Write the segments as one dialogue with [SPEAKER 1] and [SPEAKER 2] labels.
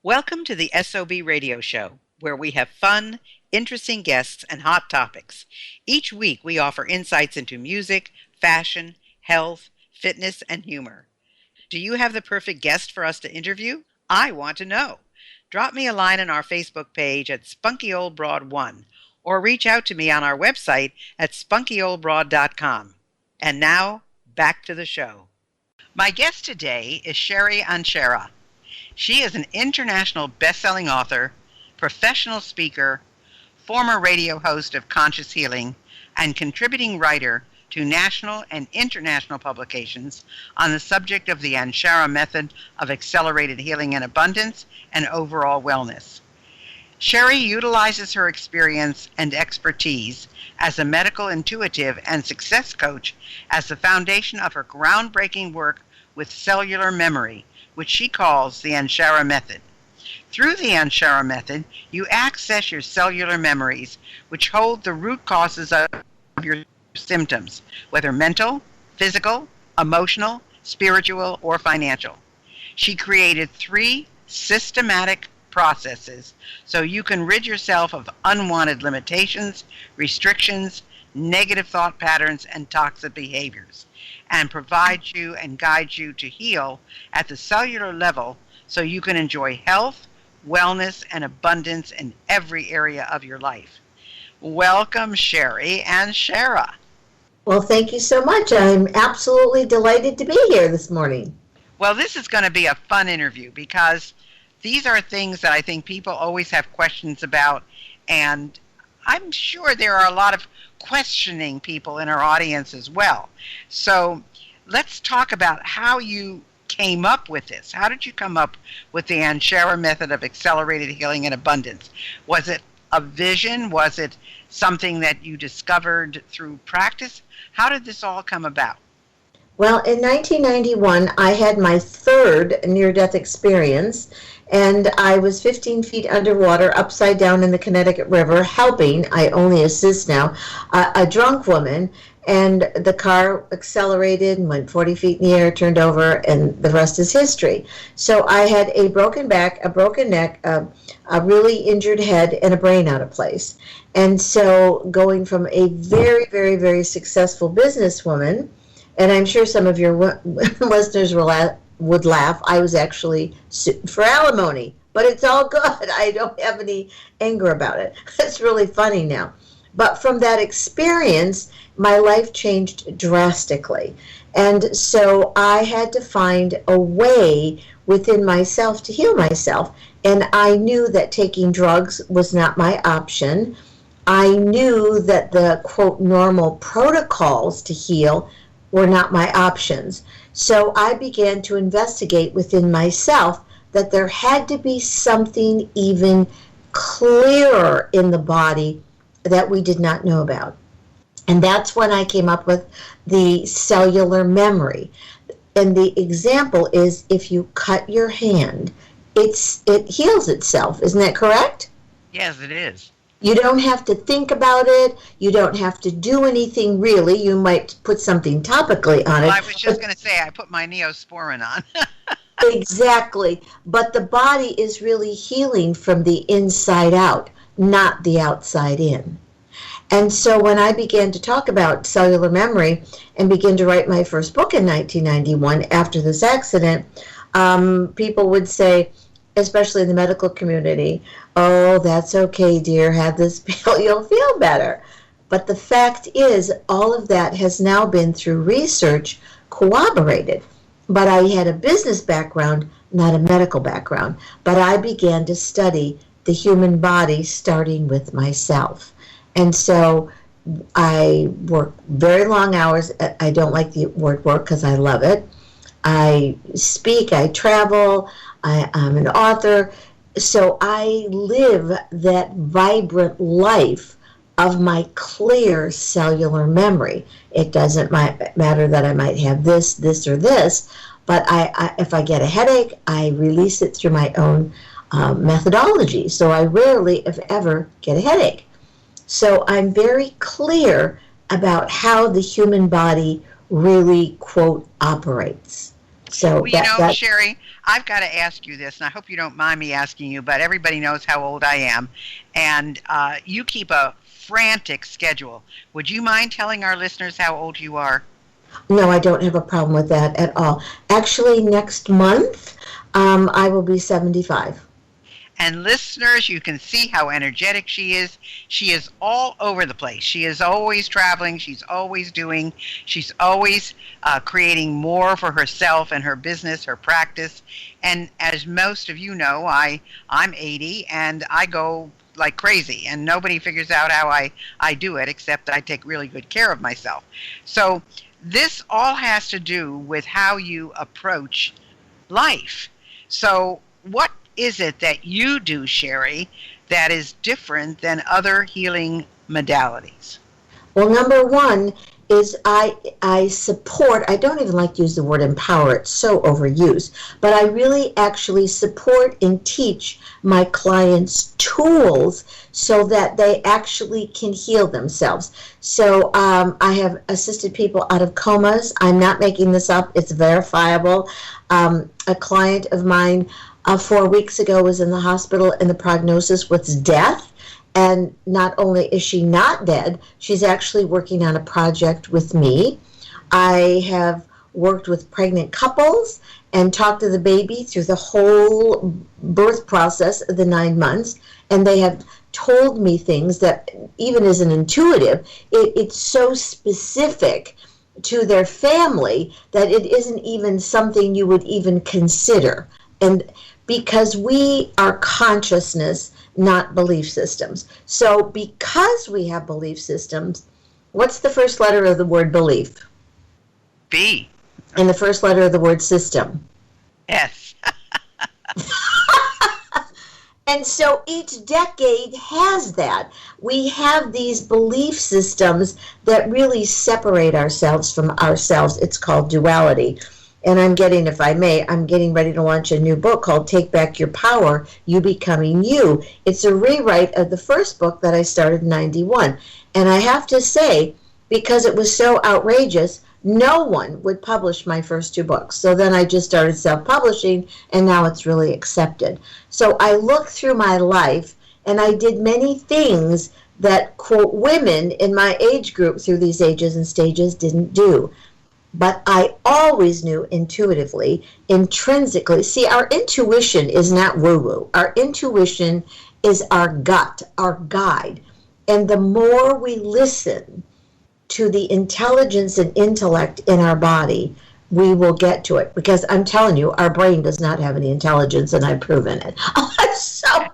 [SPEAKER 1] Welcome to the SOB radio show, where we have fun, interesting guests, and hot topics. Each week we offer insights into music, fashion, health, fitness, and humor. Do you have the perfect guest for us to interview? I want to know. Drop me a line on our Facebook page at SpunkyOldBroad1 or reach out to me on our website at spunkyoldbroad.com. And now, back to the show. My guest today is Sherry Anshara. She is an international best-selling author, professional speaker, former radio host of Conscious Healing, and contributing writer to national and international publications on the subject of the Anshara method of accelerated healing and abundance and overall wellness. Sherry utilizes her experience and expertise as a medical intuitive and success coach as the foundation of her groundbreaking work with Cellular Memory, which she calls the Anshara method. Through the Anshara method, you access your cellular memories, which hold the root causes of your symptoms, whether mental, physical, emotional, spiritual, or financial. She created 3 systematic processes so you can rid yourself of unwanted limitations, restrictions, negative thought patterns, and toxic behaviors, and provide you and guide you to heal at the cellular level so you can enjoy health, wellness, and abundance in every area of your life. Welcome, Sherry Anshara.
[SPEAKER 2] Well, thank you so much. I'm absolutely delighted to be here this morning.
[SPEAKER 1] Well, this is going to be a fun interview because these are things that I think people always have questions about, and I'm sure there are a lot of questioning people in our audience as well. So let's talk about how you came up with this. How did you come up with the Anshara method of accelerated healing and abundance? Was it a vision? Was it something that you discovered through practice? How did this all come about?
[SPEAKER 2] Well, in 1991, I had my 3rd near-death experience, and I was 15 feet underwater, upside down in the Connecticut River, helping, I only assist now, a drunk woman, and the car accelerated and went 40 feet in the air, turned over, and the rest is history. So I had a broken back, a broken neck, a really injured head, and a brain out of place. And so going from a very, very, very successful businesswoman, and I'm sure some of your listeners would laugh, I was actually sued for alimony, but it's all good. I don't have any anger about it. It's really funny now. But from that experience, my life changed drastically. And so I had to find a way within myself to heal myself. And I knew that taking drugs was not my option. I knew that the, quote, normal protocols to heal were not my options. So I began to investigate within myself that there had to be something even clearer in the body that we did not know about. And that's when I came up with the cellular memory. And the example is if you cut your hand, it heals itself. Isn't that correct?
[SPEAKER 1] Yes, it is.
[SPEAKER 2] You don't have to think about it. You don't have to do anything really. You might put something topically on it.
[SPEAKER 1] Well, I was just going to say I put my Neosporin on.
[SPEAKER 2] Exactly. But the body is really healing from the inside out, not the outside in. And so when I began to talk about cellular memory and began to write my first book in 1991 after this accident, people would say, especially in the medical community, oh, that's okay, dear, have this pill, you'll feel better. But the fact is, all of that has now been through research corroborated. But I had a business background, not a medical background. But I began to study the human body starting with myself. And so I work very long hours. I don't like the word work because I love it. I speak, I travel, I'm an author, so I live that vibrant life of my clear cellular memory. It doesn't matter that I might have this, or this, but if I get a headache, I release it through my own methodology, so I rarely, if ever, get a headache. So I'm very clear about how the human body really, quote, operates. So
[SPEAKER 1] Well,
[SPEAKER 2] that
[SPEAKER 1] Sherry, I've got to ask you this, and I hope you don't mind me asking you, but everybody knows how old I am, and you keep a frantic schedule. Would you mind telling our listeners how old you are?
[SPEAKER 2] no, I don't have a problem with that at all. Actually, next month, I will be 75.
[SPEAKER 1] And listeners, you can see how energetic she is. She is all over the place. She is always traveling. She's always creating more for herself and her business, her practice. And as most of you know, I'm 80 and I go like crazy, and nobody figures out how I do it, except I take really good care of myself. So this all has to do with how you approach life. So what is it that you do, Sherry, that is different than other healing modalities?
[SPEAKER 2] Well, number one is I support, I don't even like to use the word empower, it's so overused, but I really actually support and teach my clients tools so that they actually can heal themselves. So I have assisted people out of comas. I'm not making this up, it's verifiable. A client of mine 4 weeks ago was in the hospital and the prognosis was death. And not only is she not dead, she's actually working on a project with me. I have worked with pregnant couples and talked to the baby through the whole birth process of the 9 months. And they have told me things that, even as an intuitive, it's so specific to their family that it isn't even something you would even consider. And because we are consciousness, not belief systems. So because we have belief systems, what's the first letter of the word belief?
[SPEAKER 1] B.
[SPEAKER 2] And the first letter of the word system?
[SPEAKER 1] S.
[SPEAKER 2] And so each decade has that. We have these belief systems that really separate ourselves from ourselves. It's called duality. And I'm getting ready to launch a new book called Take Back Your Power, You Becoming You. It's a rewrite of the first book that I started in 91. And I have to say, because it was so outrageous, no one would publish my first 2 books. So then I just started self-publishing, and now it's really accepted. So I look through my life, and I did many things that, quote, women in my age group through these ages and stages didn't do. But I always knew intuitively, intrinsically. See, our intuition is not woo-woo. Our intuition is our gut, our guide. And the more we listen to the intelligence and intellect in our body, we will get to it. Because I'm telling you, our brain does not have any intelligence, and I've proven it. So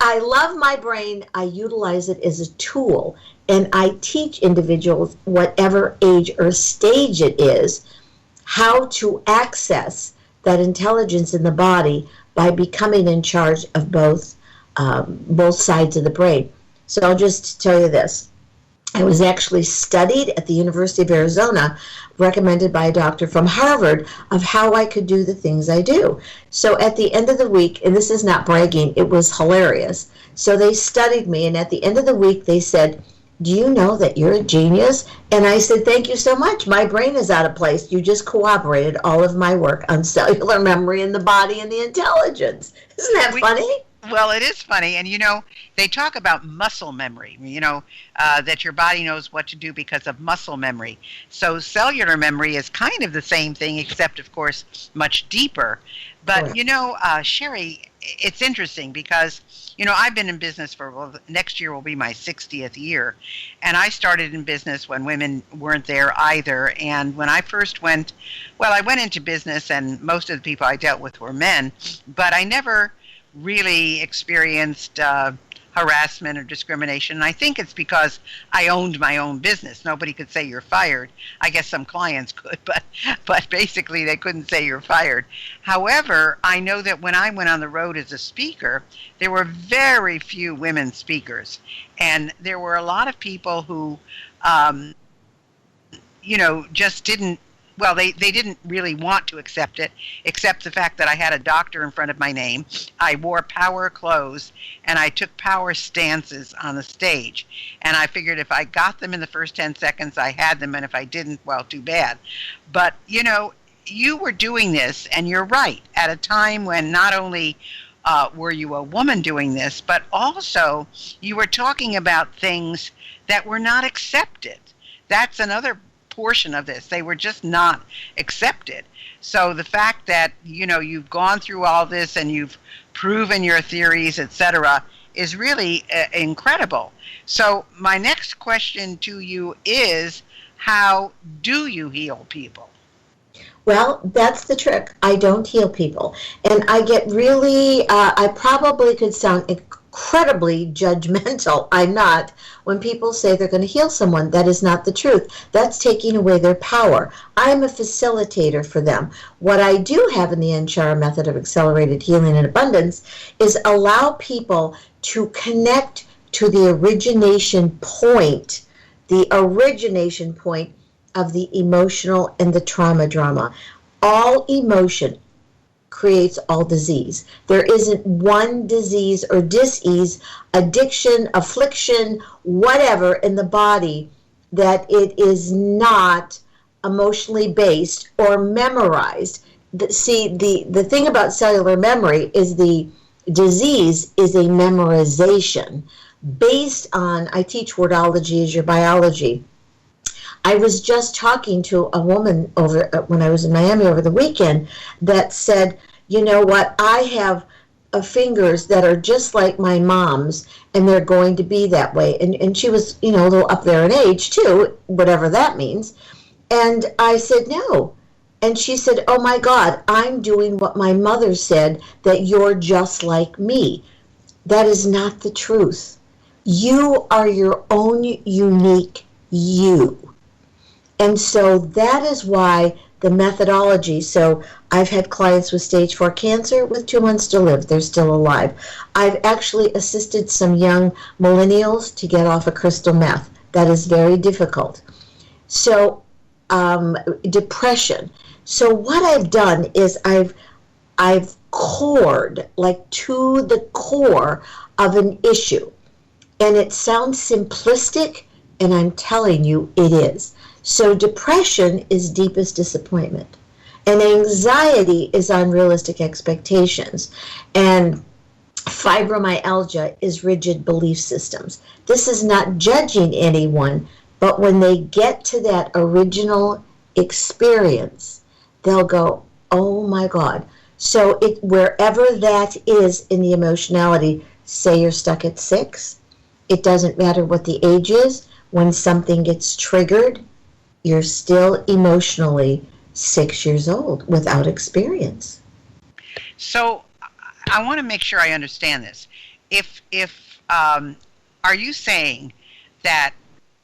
[SPEAKER 2] I love my brain. I utilize it as a tool. And I teach individuals, whatever age or stage it is, how to access that intelligence in the body by becoming in charge of both sides of the brain. So I'll just tell you this. I was actually studied at the University of Arizona, recommended by a doctor from Harvard, of how I could do the things I do. So at the end of the week, and this is not bragging, it was hilarious. So they studied me, and at the end of the week they said, "Do you know that you're a genius?" And I said, "Thank you so much. My brain is out of place. You just cooperated all of my work on cellular memory in the body and the intelligence." Isn't that funny?
[SPEAKER 1] Well, it is funny. And, they talk about muscle memory, that your body knows what to do because of muscle memory. So cellular memory is kind of the same thing, except, of course, much deeper. But, Sherry, it's interesting because, I've been in business next year will be my 60th year. And I started in business when women weren't there either. And when I first I went into business, and most of the people I dealt with were men, but I never really experienced harassment or discrimination. And I think it's because I owned my own business. Nobody could say you're fired. I guess some clients could, but basically they couldn't say you're fired. However, I know that when I went on the road as a speaker, there were very few women speakers. And there were a lot of people who, just didn't, they didn't really want to accept it, except the fact that I had a doctor in front of my name. I wore power clothes, and I took power stances on the stage. And I figured if I got them in the first 10 seconds, I had them, and if I didn't, well, too bad. But, you were doing this, and you're right, at a time when not only were you a woman doing this, but also you were talking about things that were not accepted. That's another portion of this. They were just not accepted. So the fact that, you've gone through all this and you've proven your theories, etc., is really incredible. So my next question to you is, how do you heal people?
[SPEAKER 2] Well, that's the trick. I don't heal people. And I get really, I probably could sound incredibly judgmental. I'm not. When people say they're going to heal someone, that is not the truth. That's taking away their power. I'm a facilitator for them. What I do have in the Anshara method of accelerated healing and abundance is allow people to connect to the origination point of the emotional and the trauma drama. All emotion creates all disease. There isn't one disease or dis-ease, addiction, affliction, whatever in the body that it is not emotionally based or memorized. The thing about cellular memory is the disease is a memorization based on, I teach wordology as your biology. I was just talking to a woman when I was in Miami over the weekend that said, you know what, I have fingers that are just like my mom's, and they're going to be that way. And she was, a little up there in age too, whatever that means. And I said, no. And she said, oh my God, I'm doing what my mother said, that you're just like me. That is not the truth. You are your own unique you. And so that is why the methodology, so I've had clients with stage 4 cancer with 2 months to live. They're still alive. I've actually assisted some young millennials to get off of crystal meth. That is very difficult. So depression. So what I've done is I've cored, like to the core of an issue. And it sounds simplistic, and I'm telling you it is. So depression is deepest disappointment, and anxiety is unrealistic expectations, and fibromyalgia is rigid belief systems. This is not judging anyone, but when they get to that original experience, they'll go, oh my God. So wherever that is in the emotionality, say you're stuck at 6, it doesn't matter what the age is. When something gets triggered, you're still emotionally 6 years old without experience.
[SPEAKER 1] So I want to make sure I understand this. Are you saying that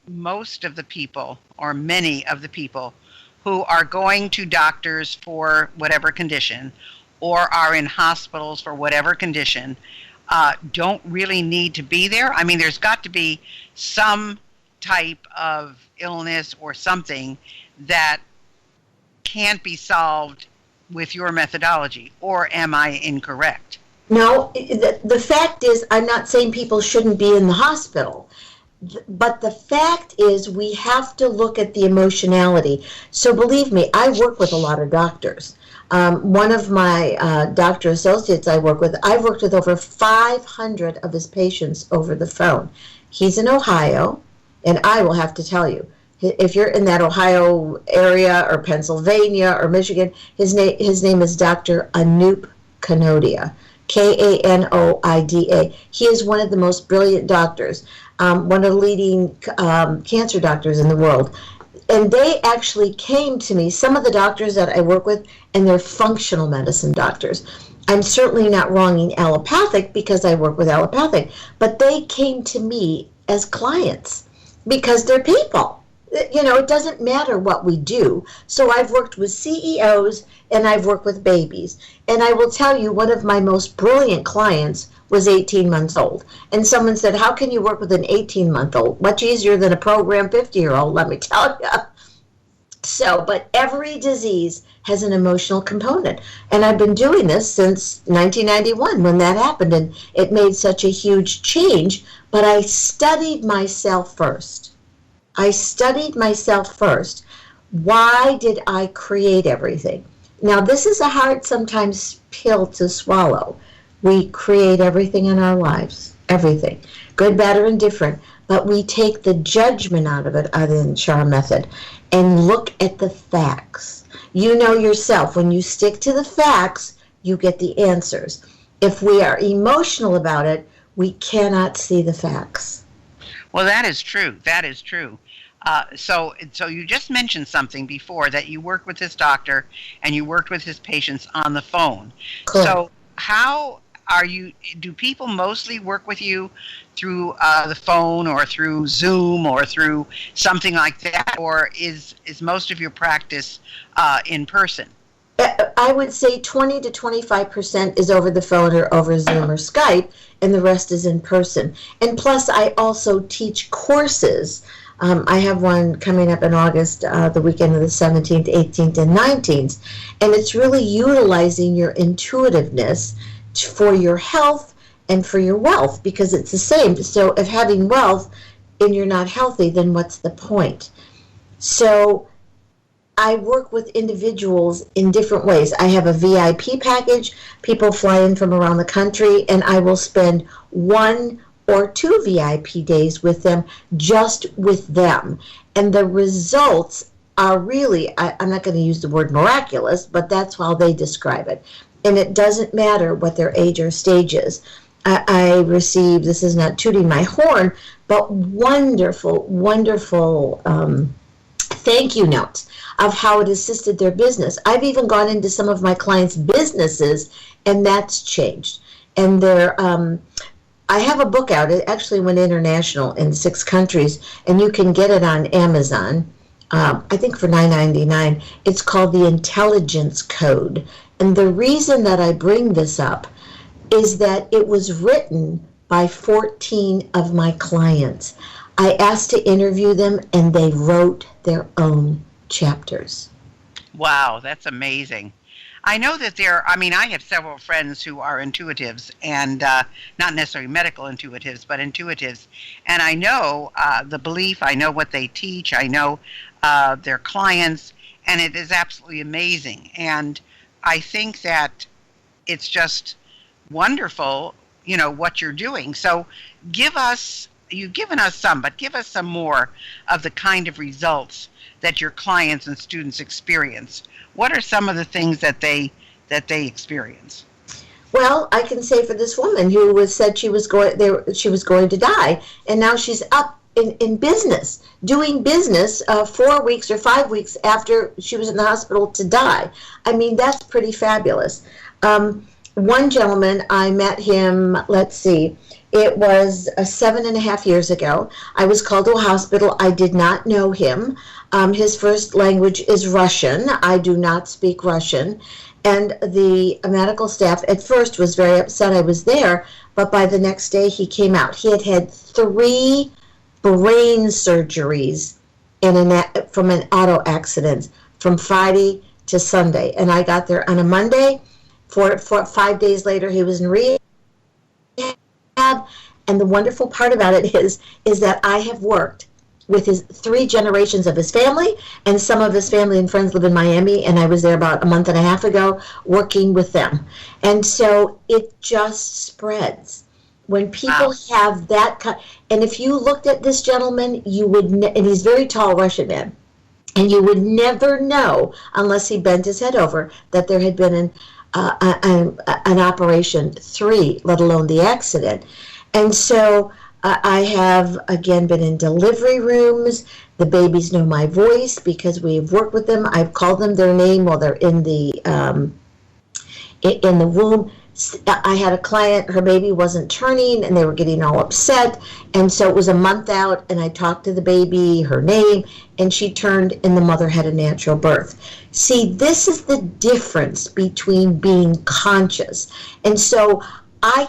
[SPEAKER 1] most of the people, or many of the people who are going to doctors for whatever condition, or are in hospitals for whatever condition, don't really need to be there? I mean, there's got to be some type of illness or something that can't be solved with your methodology, or am I incorrect?
[SPEAKER 2] No, the fact is, I'm not saying people shouldn't be in the hospital, but the fact is we have to look at the emotionality. So believe me, I work with a lot of doctors. One of my doctor associates I've worked with over 500 of his patients over the phone. He's in Ohio. And I will have to tell you, if you're in that Ohio area or Pennsylvania or Michigan, his name is Dr. Anup Kanodia, Kanoida. He is one of the most brilliant doctors, one of the leading cancer doctors in the world. And they actually came to me, some of the doctors that I work with, and they're functional medicine doctors. I'm certainly not wronging allopathic because I work with allopathic, but they came to me as clients. Because they're people. It doesn't matter what we do. So I've worked with CEOs and I've worked with babies. And I will tell you, one of my most brilliant clients was 18 months old. And someone said, how can you work with an 18-month-old? Much easier than a program 50-year-old, let me tell you. So, but every disease has an emotional component. And I've been doing this since 1991 when that happened. And it made such a huge change. But I studied myself first. Why did I create everything? Now, this is a hard sometimes pill to swallow. We create everything in our lives, everything, good, bad, or indifferent, but we take the judgment out of it out of the Anshara method and look at the facts. You know yourself, when you stick to the facts, you get the answers. If we are emotional about it, we cannot see the facts.
[SPEAKER 1] Well, that is true. That is true. So you just mentioned something before, that you work with this doctor and you worked with his patients on the phone.
[SPEAKER 2] Correct.
[SPEAKER 1] So how do people mostly work with you through the phone or through Zoom or through something like that, or is most of your practice in person?
[SPEAKER 2] I would say 20 to 25% is over the phone or over Zoom or Skype, and the rest is in person. And plus, I also teach courses. I have one coming up in August, the weekend of the 17th, 18th, and 19th. And it's really utilizing your intuitiveness for your health and for your wealth, because it's the same. So if having wealth and you're not healthy, then what's the point? So I work with individuals in different ways. I have a VIP package. People fly in from around the country, and I will spend 1 or 2 VIP days with them, just with them. And the results are really, I'm not going to use the word miraculous, but that's how they describe it. And it doesn't matter what their age or stage is. I receive, this is not tooting my horn, but wonderful, wonderful thank you notes of how it assisted their business. I've even gone into some of my clients' businesses, and that's changed. And I have a book out. It actually went international in 6 countries, and you can get it on Amazon, I think for $9.99. It's called The Intelligence Code. And the reason that I bring this up is that it was written by 14 of my clients. I asked to interview them, and they wrote their own chapters.
[SPEAKER 1] Wow, that's amazing. I know that I have several friends who are intuitives, and not necessarily medical intuitives, but intuitives. And I know the belief, I know what they teach, I know their clients, and it is absolutely amazing. And I think that it's just wonderful, what you're doing. So you've given us some, but give us some more of the kind of results that your clients and students experience. What are some of the things that they experience?
[SPEAKER 2] Well, I can say for this woman who said she was going to die, and now she's up in business, doing business 4 weeks or 5 weeks after she was in the hospital to die. I mean, that's pretty fabulous. One gentleman, I met him, it was 7.5 years ago. I was called to a hospital. I did not know him. His first language is Russian. I do not speak Russian. And the medical staff at first was very upset I was there, but by the next day he came out. He had had 3 brain surgeries from an auto accident from Friday to Sunday. And I got there on a Monday. For 5 days later, he was in rehab. And the wonderful part about it is that I have worked with his 3 generations of his family, and some of his family and friends live in Miami, and I was there about a month and a half ago working with them. And so it just spreads. When people have that and if you looked at this gentleman, you would, and he's a very tall Russian man, and you would never know unless he bent his head over that there had been an operation 3, let alone the accident. And so I have, again, been in delivery rooms. The babies know my voice because we've worked with them. I've called them their name while they're in the womb. I had a client, her baby wasn't turning, and they were getting all upset. And so it was a month out, and I talked to the baby, her name, and she turned, and the mother had a natural birth. See, this is the difference between being conscious. And so I,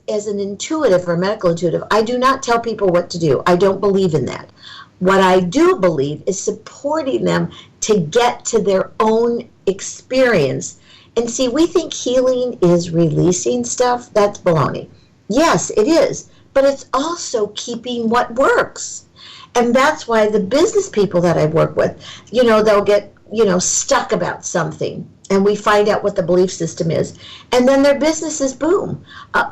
[SPEAKER 2] as an intuitive or medical intuitive, I do not tell people what to do. I don't believe in that. What I do believe is supporting them to get to their own experience. And see, we think healing is releasing stuff. That's baloney. Yes, it is. But it's also keeping what works. And that's why the business people that I work with, they'll get, stuck about something. and we find out what the belief system is. And then their businesses boom.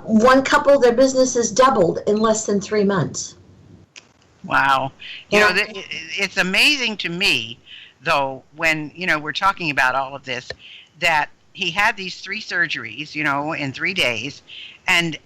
[SPEAKER 2] One couple, their businesses doubled in less than 3 months.
[SPEAKER 1] Wow. You
[SPEAKER 2] Yeah.
[SPEAKER 1] know, it's amazing to me, though, when, we're talking about all of this, that he had these 3 surgeries, in 3 days, and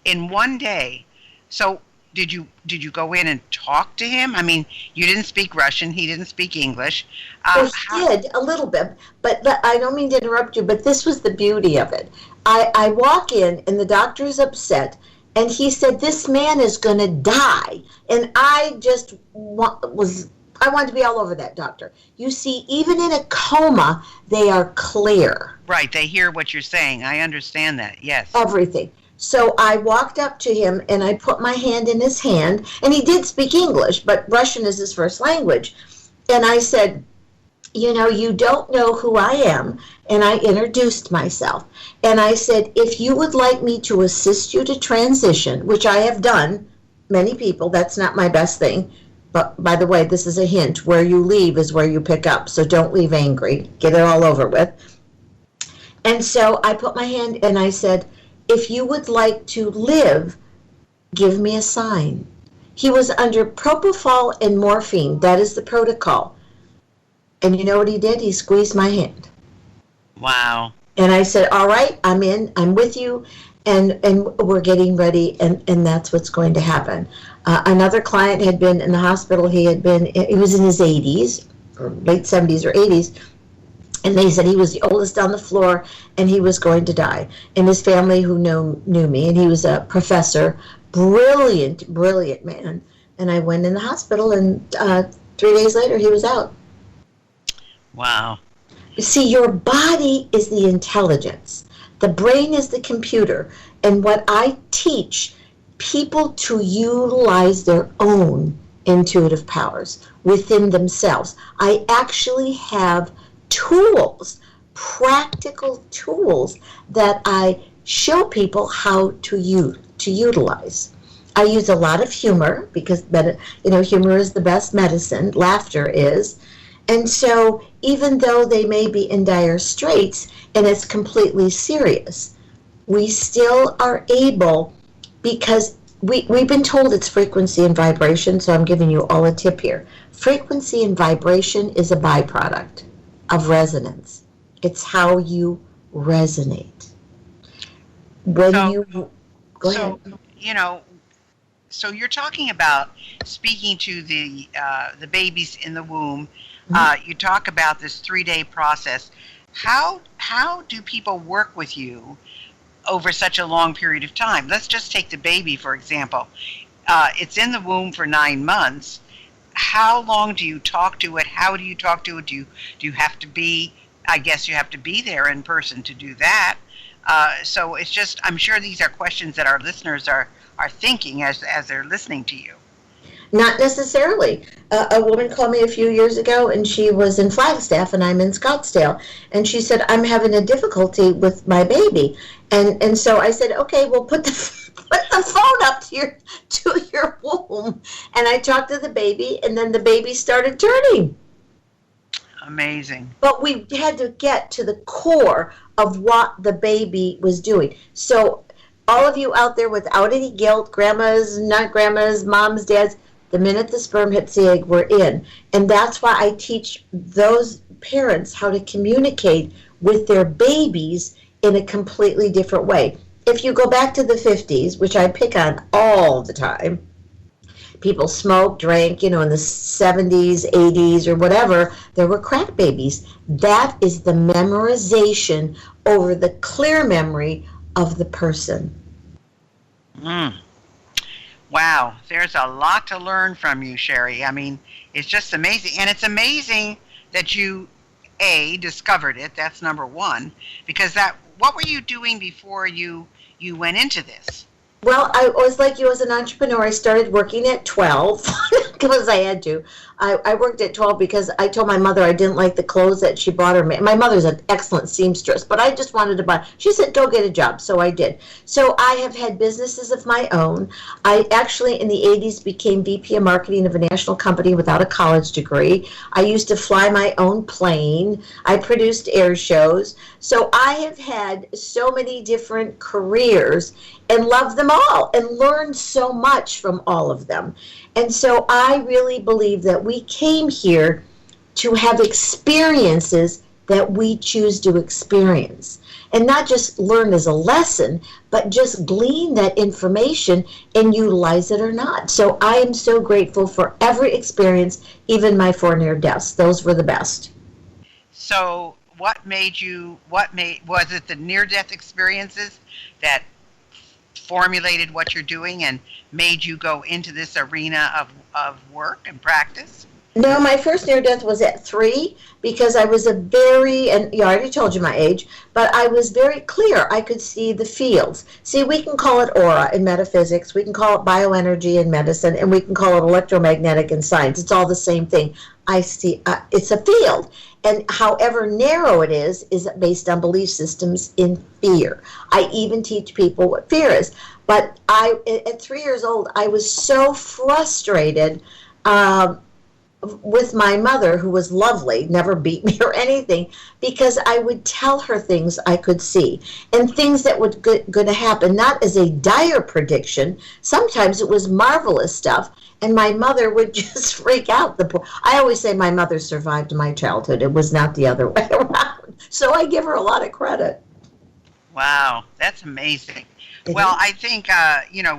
[SPEAKER 1] in one day. So did you go in and talk to him? I mean, you didn't speak Russian. He didn't speak English.
[SPEAKER 2] Well, he did a little bit, but I don't mean to interrupt you, but this was the beauty of it. I walk in, and the doctor is upset, and he said, this man is going to die. And I just I wanted to be all over that doctor. You see, even in a coma, they are clear.
[SPEAKER 1] Right, they hear what you're saying. I understand that, yes.
[SPEAKER 2] Everything. So I walked up to him, and I put my hand in his hand, and he did speak English, but Russian is his first language. And I said, you don't know who I am. And I introduced myself. And I said, if you would like me to assist you to transition, which I have done, many people, that's not my best thing. But by the way, this is a hint. Where you leave is where you pick up. So don't leave angry. Get it all over with. And so I put my hand and I said, if you would like to live, give me a sign. He was under propofol and morphine. That is the protocol. And you know what he did? He squeezed my hand.
[SPEAKER 1] Wow.
[SPEAKER 2] And I said, all right, I'm in. I'm with you. And we're getting ready. And that's what's going to happen. Another client had been in the hospital. He was in his 80s, or late 70s or 80s. And they said he was the oldest on the floor and he was going to die. And his family who knew me, and he was a professor, brilliant man. And I went in the hospital, and 3 days later he was out.
[SPEAKER 1] Wow.
[SPEAKER 2] You see, your body is the intelligence. The brain is the computer. And what I teach people to utilize their own intuitive powers within themselves. I actually have tools, practical tools that I show people how to utilize. I use a lot of humor because humor is the best medicine. Laughter is. And so even though they may be in dire straits and it's completely serious, we still are able, because we've been told it's frequency and vibration, so I'm giving you all a tip here. Frequency and vibration is a byproduct of resonance. It's how you resonate. Go ahead.
[SPEAKER 1] So you're talking about speaking to the babies in the womb. You talk about this 3-day process. How do people work with you over such a long period of time? Let's just take the baby, for example. It's in the womb for 9 months. How long do you talk to it? How do you talk to it? Do you have to be, I guess you have to be there in person to do that. So it's just, I'm sure these are questions that our listeners are thinking as they're listening to you.
[SPEAKER 2] Not necessarily. A woman called me a few years ago, and she was in Flagstaff, and I'm in Scottsdale. And she said, I'm having a difficulty with my baby. And so I said, okay, well, put the phone up to your womb. And I talked to the baby, and then the baby started turning.
[SPEAKER 1] Amazing.
[SPEAKER 2] But we had to get to the core of what the baby was doing. So all of you out there without any guilt, grandmas, not grandmas, moms, dads, the minute the sperm hits the egg, we're in. And that's why I teach those parents how to communicate with their babies in a completely different way. If you go back to the 50s, which I pick on all the time, people smoked, drank, in the 70s, 80s, or whatever, there were crack babies. That is the memorization over the clear memory of the person.
[SPEAKER 1] Wow, there's a lot to learn from you, Sherry. I mean, it's just amazing. And it's amazing that you, discovered it. That's number one. Because what were you doing before you went into this?
[SPEAKER 2] Well, I was like you as an entrepreneur. I started working at 12 because I had to. I worked at 12 because I told my mother I didn't like the clothes that she bought her. My mother's an excellent seamstress, but I just wanted to buy. She said, go get a job, so I did. So I have had businesses of my own. I actually, in the 80s, became VP of marketing of a national company without a college degree. I used to fly my own plane. I produced air shows. So I have had so many different careers and loved them all and learned so much from all of them. And so I really believe that we came here to have experiences that we choose to experience. And not just learn as a lesson, but just glean that information and utilize it or not. So I am so grateful for every experience, even my 4 near deaths. Those were the best.
[SPEAKER 1] So was it the near-death experiences that formulated what you're doing and made you go into this arena of work and practice?
[SPEAKER 2] No, my first near death was at 3 because I was and I already told you my age, but I was very clear. I could see the fields. See, we can call it aura in metaphysics, we can call it bioenergy in medicine, and we can call it electromagnetic in science. It's all the same thing. I see it's a field, and however narrow it is based on belief systems in fear. I even teach people what fear is. But at 3 years old, I was so frustrated with my mother, who was lovely, never beat me or anything, because I would tell her things I could see and things that were going to happen, not as a dire prediction. Sometimes it was marvelous stuff, and my mother would just freak out. I always say my mother survived my childhood. It was not the other way around. So I give her a lot of credit.
[SPEAKER 1] Wow, that's amazing. Well, I think,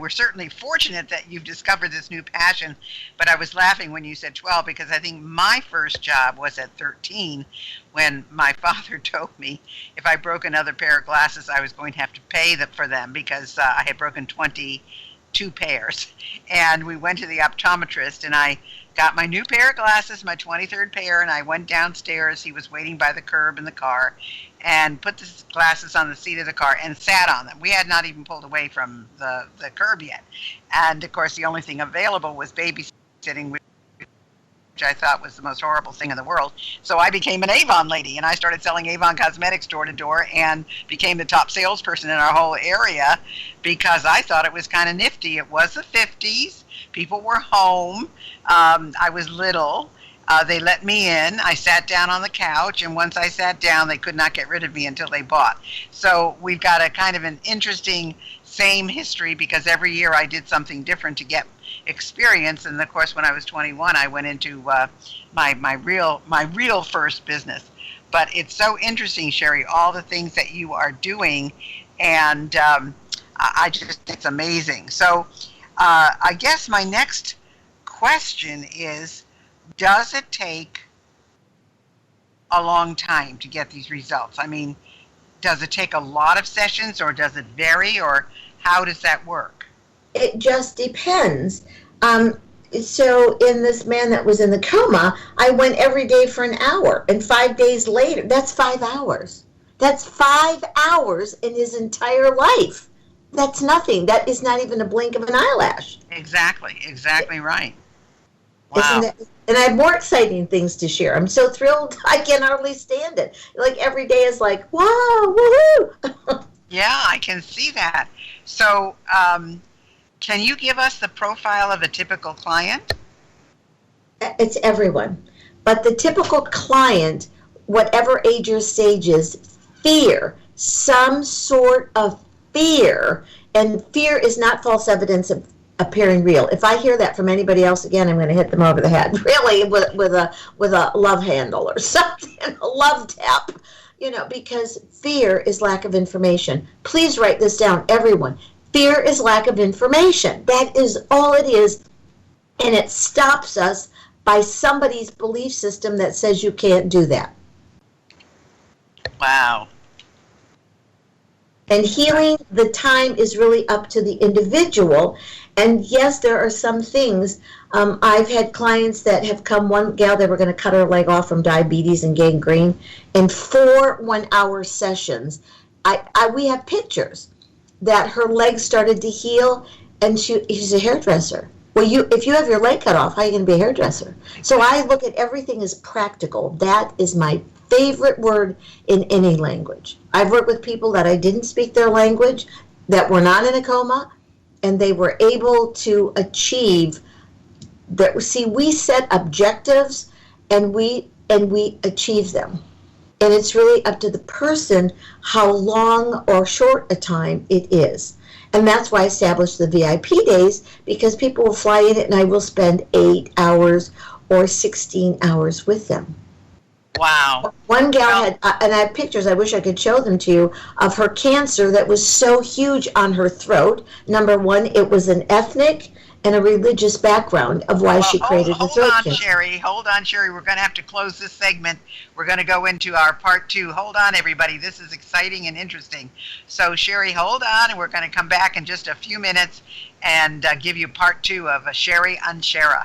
[SPEAKER 1] we're certainly fortunate that you've discovered this new passion, but I was laughing when you said 12 because I think my first job was at 13 when my father told me if I broke another pair of glasses, I was going to have to pay for them because I had broken 22 pairs. And we went to the optometrist and I got my new pair of glasses, my 23rd pair, and I went downstairs. He was waiting by the curb in the car and put the glasses on the seat of the car and sat on them. We had not even pulled away from the curb yet. And, of course, the only thing available was babysitting, which I thought was the most horrible thing in the world. So I became an Avon lady, and I started selling Avon cosmetics door to door and became the top salesperson in our whole area because I thought it was kind of nifty. It was the 50s. People were home. I was little. They let me in. I sat down on the couch, and once I sat down, they could not get rid of me until they bought. So we've got a kind of an interesting same history because every year I did something different to get experience. And of course, when I was 21, I went into my real first business. But it's so interesting, Sherry, all the things that you are doing, and I just think it's amazing. So I guess my next question is, does it take a long time to get these results? I mean, does it take a lot of sessions or does it vary or how does that work?
[SPEAKER 2] It just depends. So in this man that was in the coma, I went every day for an hour, and 5 days later, that's 5 hours. That's 5 hours in his entire life. That's nothing. That is not even a blink of an eyelash.
[SPEAKER 1] Exactly right. Wow.
[SPEAKER 2] And I have more exciting things to share. I'm so thrilled. I can hardly stand it. Like every day is like, wow, woohoo.
[SPEAKER 1] Yeah, I can see that. So can you give us the profile of a typical client?
[SPEAKER 2] It's everyone. But the typical client, whatever age or stage is, fear, some sort of fear. And fear is not false evidence of appearing real. If I hear that from anybody else again, I'm going to hit them over the head, really, with a love handle or something, a love tap, because fear is lack of information. Please write this down, everyone. Fear is lack of information. That is all it is, and it stops us by somebody's belief system that says you can't do that.
[SPEAKER 1] Wow.
[SPEAKER 2] And healing, the time is really up to the individual. And yes, there are some things. I've had clients that have come, one gal, they were going to cut her leg off from diabetes and gangrene. In 4 one-hour sessions, we have pictures that her legs started to heal, and she's a hairdresser. Well, if you have your leg cut off, how are you going to be a hairdresser? So I look at everything as practical. That is my favorite word in any language. I've worked with people that I didn't speak their language, that were not in a coma, and they were able to achieve that. See, we set objectives and we achieve them. And it's really up to the person how long or short a time it is. And that's why I established the VIP days, because people will fly in and I will spend 8 hours or 16 hours with them.
[SPEAKER 1] Wow.
[SPEAKER 2] One gal had, and I have pictures, I wish I could show them to you, of her cancer that was so huge on her throat. Number one, it was an ethnic and a religious background of why she created the throat cancer.
[SPEAKER 1] Hold on, Sherry. We're going to have to close this segment. We're going to go into our part 2. Hold on, everybody. This is exciting and interesting. So, Sherry, hold on, and we're going to come back in just a few minutes and give you part 2 of Sherry Anshara.